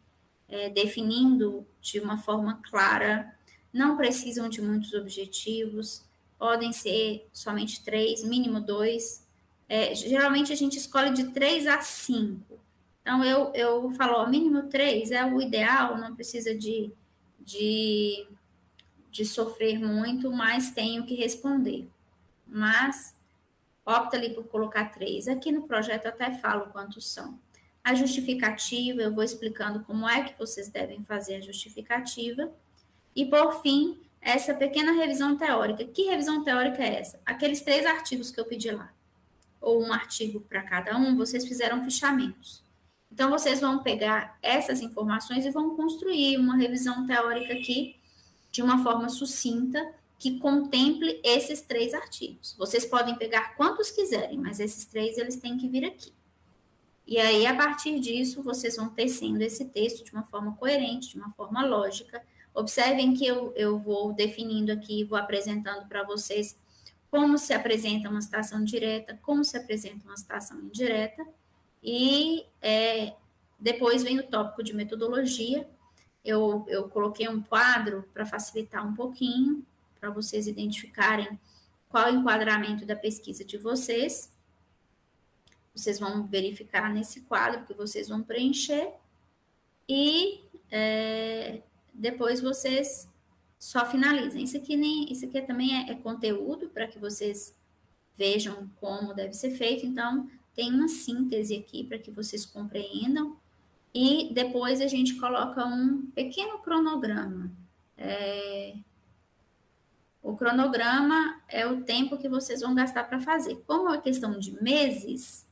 definindo de uma forma clara. Não precisam de muitos objetivos, podem ser somente 3, mínimo 2. Geralmente a gente escolhe de 3 a 5. Então, eu falo, ó, mínimo 3 é o ideal, não precisa de sofrer muito, mas tenho que responder. Mas opta ali por colocar 3. Aqui no projeto eu até falo quantos são. A justificativa, eu vou explicando como é que vocês devem fazer a justificativa. E, por fim, essa pequena revisão teórica. Que revisão teórica é essa? Aqueles 3 artigos que eu pedi lá, ou um artigo para cada um, vocês fizeram fichamentos. Então, vocês vão pegar essas informações e vão construir uma revisão teórica aqui de uma forma sucinta que contemple esses 3 artigos. Vocês podem pegar quantos quiserem, mas esses 3 eles têm que vir aqui. E aí, a partir disso, vocês vão tecendo esse texto de uma forma coerente, de uma forma lógica. Observem que eu vou definindo aqui, vou apresentando para vocês como se apresenta uma citação direta, como se apresenta uma citação indireta, e depois vem o tópico de metodologia. Eu coloquei um quadro para facilitar um pouquinho, para vocês identificarem qual é o enquadramento da pesquisa de vocês. Vocês vão verificar nesse quadro que vocês vão preencher e depois vocês só finalizam. Isso aqui também é conteúdo para que vocês vejam como deve ser feito. Então, tem uma síntese aqui para que vocês compreendam. E depois a gente coloca um pequeno cronograma. O cronograma é o tempo que vocês vão gastar para fazer. Como é questão de meses,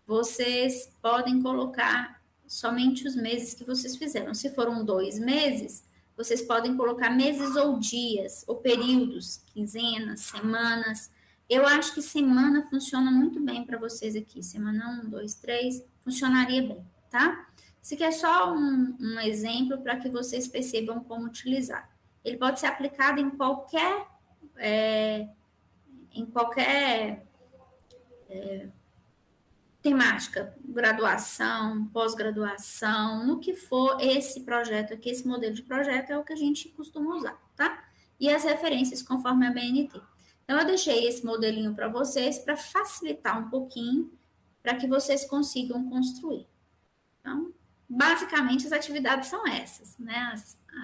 vocês podem colocar somente os meses que vocês fizeram. Se foram 2 meses, vocês podem colocar meses ou dias, ou períodos, quinzenas, semanas. Eu acho que semana funciona muito bem para vocês aqui. Semana 1, 2, 3, funcionaria bem, tá? Isso aqui é só um exemplo para que vocês percebam como utilizar. Ele pode ser aplicado em qualquer temática, graduação, pós-graduação, no que for esse projeto aqui, esse modelo de projeto é o que a gente costuma usar, tá? E as referências conforme a BNT. Então, eu deixei esse modelinho para vocês, para facilitar um pouquinho, para que vocês consigam construir. Então, basicamente, as atividades são essas, né?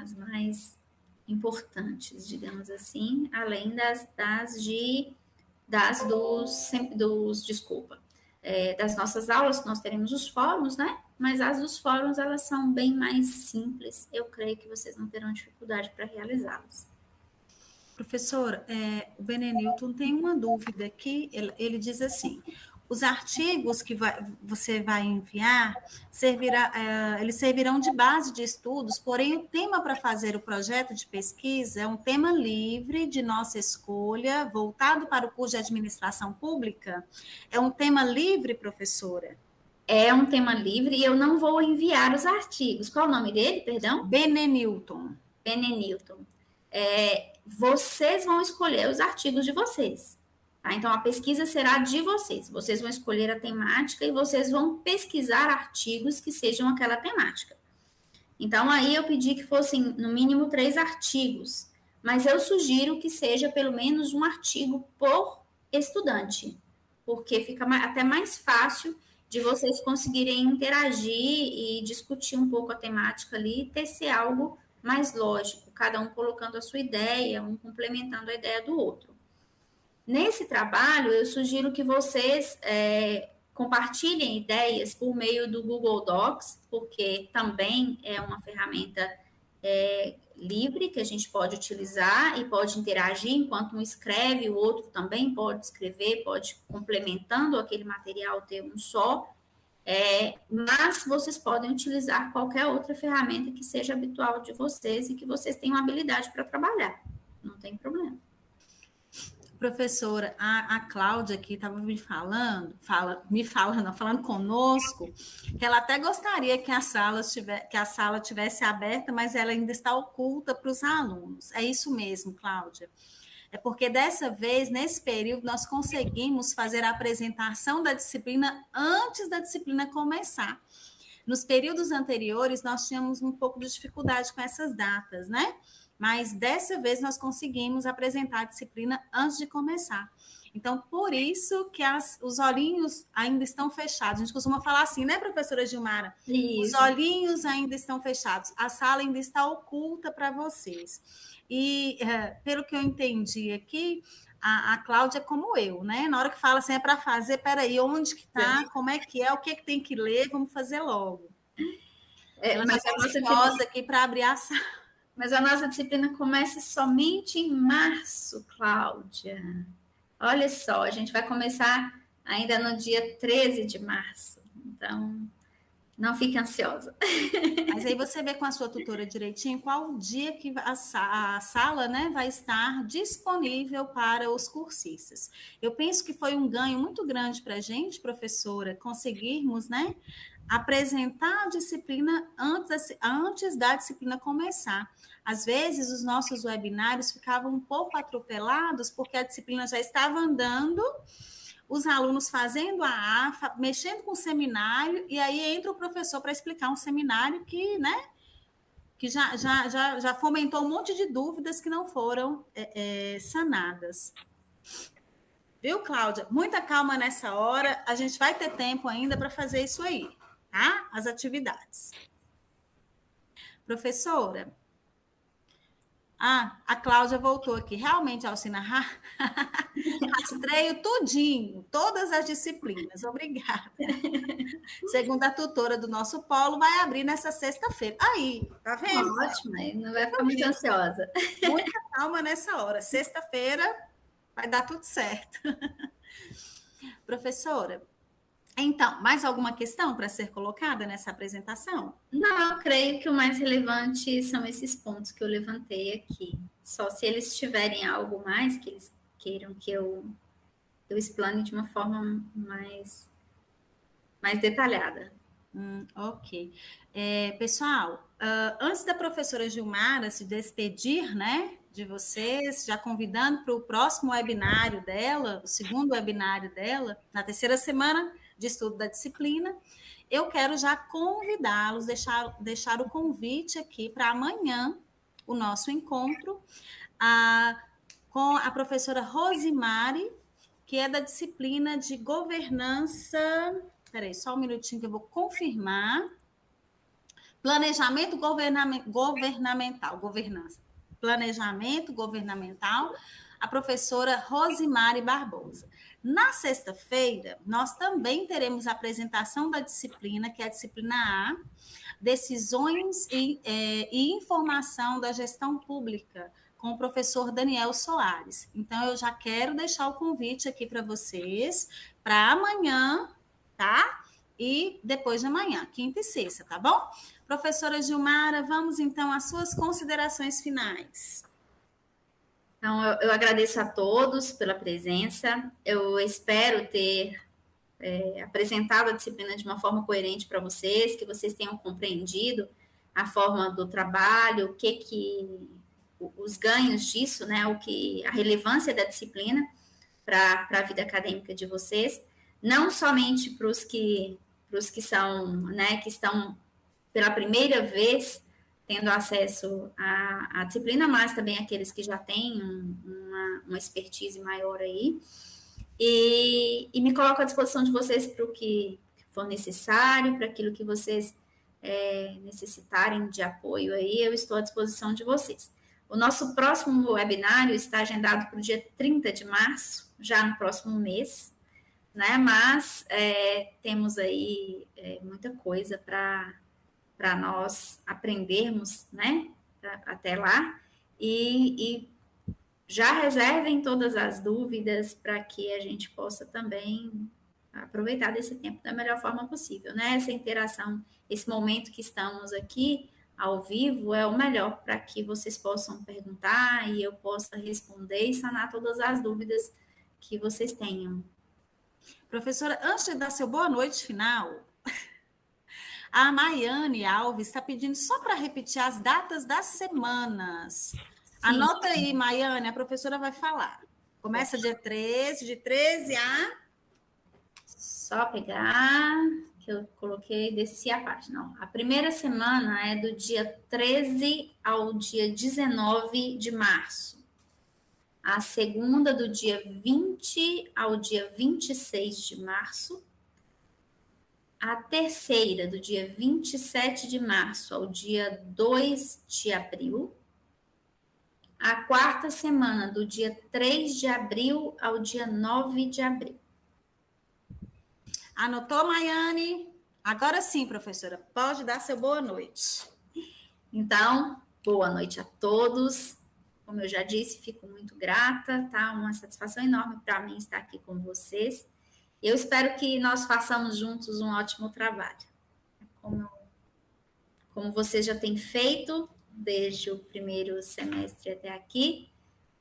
As mais importantes, digamos assim, além das nossas aulas, que nós teremos os fóruns, né? Mas as dos fóruns, elas são bem mais simples. Eu creio que vocês não terão dificuldade para realizá-las. Professor, o Benenilton tem uma dúvida aqui. Ele diz assim: os artigos que você vai enviar eles servirão de base de estudos, porém o tema para fazer o projeto de pesquisa é um tema livre, de nossa escolha, voltado para o curso de administração pública? É um tema livre, professora? É um tema livre e eu não vou enviar os artigos. Qual o nome dele, perdão? Benenilton. Benenilton. Vocês vão escolher os artigos de vocês. Tá? Então, a pesquisa será de vocês. Vocês vão escolher a temática e vocês vão pesquisar artigos que sejam aquela temática. Então, aí eu pedi que fossem, no mínimo, 3 artigos. Mas eu sugiro que seja pelo menos um artigo por estudante. Porque fica até mais fácil de vocês conseguirem interagir e discutir um pouco a temática ali e tecer algo mais lógico, cada um colocando a sua ideia, um complementando a ideia do outro. Nesse trabalho, eu sugiro que vocês compartilhem ideias por meio do Google Docs, porque também é uma ferramenta livre que a gente pode utilizar e pode interagir, enquanto um escreve, o outro também pode escrever, pode complementando aquele material ter um só. Mas vocês podem utilizar qualquer outra ferramenta que seja habitual de vocês e que vocês tenham habilidade para trabalhar. Não tem problema. Professora, a Cláudia aqui estava falando conosco, que ela até gostaria que a sala tivesse aberta, mas ela ainda está oculta para os alunos. É isso mesmo, Cláudia. É porque dessa vez, nesse período, nós conseguimos fazer a apresentação da disciplina antes da disciplina começar. Nos períodos anteriores, nós tínhamos um pouco de dificuldade com essas datas, né? Mas dessa vez nós conseguimos apresentar a disciplina antes de começar. Então, por isso que os olhinhos ainda estão fechados. A gente costuma falar assim, né, professora Gilmara? Isso. Os olhinhos ainda estão fechados. A sala ainda está oculta para vocês. E, pelo que eu entendi aqui, a Cláudia é como eu, né? Na hora que fala assim, é para fazer, peraí, onde que está, como é que é, o que tem que ler, vamos fazer logo. Ela está ansiosa aqui para abrir a sala. Mas a nossa disciplina começa somente em março, Cláudia. Olha só, a gente vai começar ainda no dia 13 de março. Então, não fique ansiosa. Mas aí você vê com a sua tutora direitinho qual o dia que a sala, né, vai estar disponível para os cursistas. Eu penso que foi um ganho muito grande para a gente, professora, conseguirmos, né, apresentar a disciplina antes da disciplina começar. Às vezes, os nossos webinários ficavam um pouco atropelados, porque a disciplina já estava andando, os alunos fazendo a AFA, mexendo com o seminário, e aí entra o professor para explicar um seminário que, né, que já fomentou um monte de dúvidas que não foram sanadas. Viu, Cláudia? Muita calma nessa hora, a gente vai ter tempo ainda para fazer isso aí, tá? As atividades. Professora, a Cláudia voltou aqui. Realmente, Alcina, rastreio tudinho, todas as disciplinas. Obrigada. Segundo a tutora do nosso polo, vai abrir nessa sexta-feira. Aí, tá vendo? Ótimo, não vai ficar muito ansiosa. Muita calma nessa hora. Sexta-feira vai dar tudo certo. Professora, então, mais alguma questão para ser colocada nessa apresentação? Não, eu creio que o mais relevante são esses pontos que eu levantei aqui. Só se eles tiverem algo mais que eles queiram que eu explane de uma forma mais detalhada. Ok. Pessoal, antes da professora Gilmara se despedir, né, de vocês, já convidando para o próximo webinário dela, o segundo webinário dela, na terceira semana de estudo da disciplina, eu quero já convidá-los, deixar o convite aqui para amanhã, o nosso encontro, com a professora Rosimari, que é da disciplina de governança. Espera aí, só um minutinho que eu vou confirmar. Planejamento governamental, governança. Planejamento governamental, a professora Rosimari Barbosa. Na sexta-feira, nós também teremos a apresentação da disciplina, que é a disciplina A, Decisões e Informação da Gestão Pública, com o professor Daniel Soares. Então, eu já quero deixar o convite aqui para vocês, para amanhã, tá? E depois de amanhã, quinta e sexta, tá bom? Professora Gilmara, vamos então às suas considerações finais. Então, eu agradeço a todos pela presença. Eu espero ter apresentado a disciplina de uma forma coerente para vocês, que vocês tenham compreendido a forma do trabalho, os ganhos disso, né? A relevância da disciplina para a vida acadêmica de vocês, não somente para os que são, né, que estão pela primeira vez tendo acesso à disciplina, mas também aqueles que já têm uma expertise maior aí. E me coloco à disposição de vocês para o que for necessário, para aquilo que vocês necessitarem de apoio aí, eu estou à disposição de vocês. O nosso próximo webinário está agendado para o dia 30 de março, já no próximo mês, né? Mas temos aí muita coisa para nós aprendermos, né? Até lá. E já reservem todas as dúvidas para que a gente possa também aproveitar desse tempo da melhor forma possível, né? Essa interação, esse momento que estamos aqui ao vivo é o melhor para que vocês possam perguntar e eu possa responder e sanar todas as dúvidas que vocês tenham. Professora, antes de dar seu boa noite final, a Maiane Alves está pedindo só para repetir as datas das semanas. Sim. Anota aí, Maiane, a professora vai falar. Começa dia 13, de 13 a... Só pegar, que eu coloquei, desci a página. Não, a primeira semana é do dia 13 ao dia 19 de março. A segunda do dia 20 ao dia 26 de março. A terceira do dia 27 de março ao dia 2 de abril. A quarta semana do dia 3 de abril ao dia 9 de abril. Anotou, Maiane? Agora sim, professora, pode dar seu boa noite. Então, Boa noite a todos. Como eu já disse, fico muito grata, tá? Uma satisfação enorme para mim estar aqui com vocês. Eu espero que nós façamos juntos um ótimo trabalho. Como você já tem feito desde o primeiro semestre até aqui,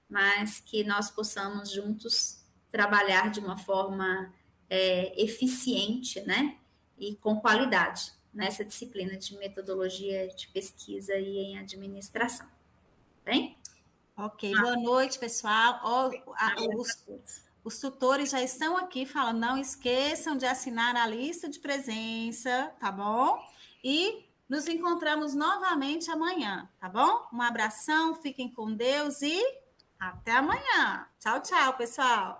mas que nós possamos juntos trabalhar de uma forma eficiente, né? E com qualidade nessa disciplina de metodologia de pesquisa e em administração. Bem? Ok, boa noite, pessoal. Os tutores já estão aqui falando, não esqueçam de assinar a lista de presença, tá bom? E nos encontramos novamente amanhã, tá bom? Um abração, fiquem com Deus e até amanhã. Tchau, tchau, pessoal.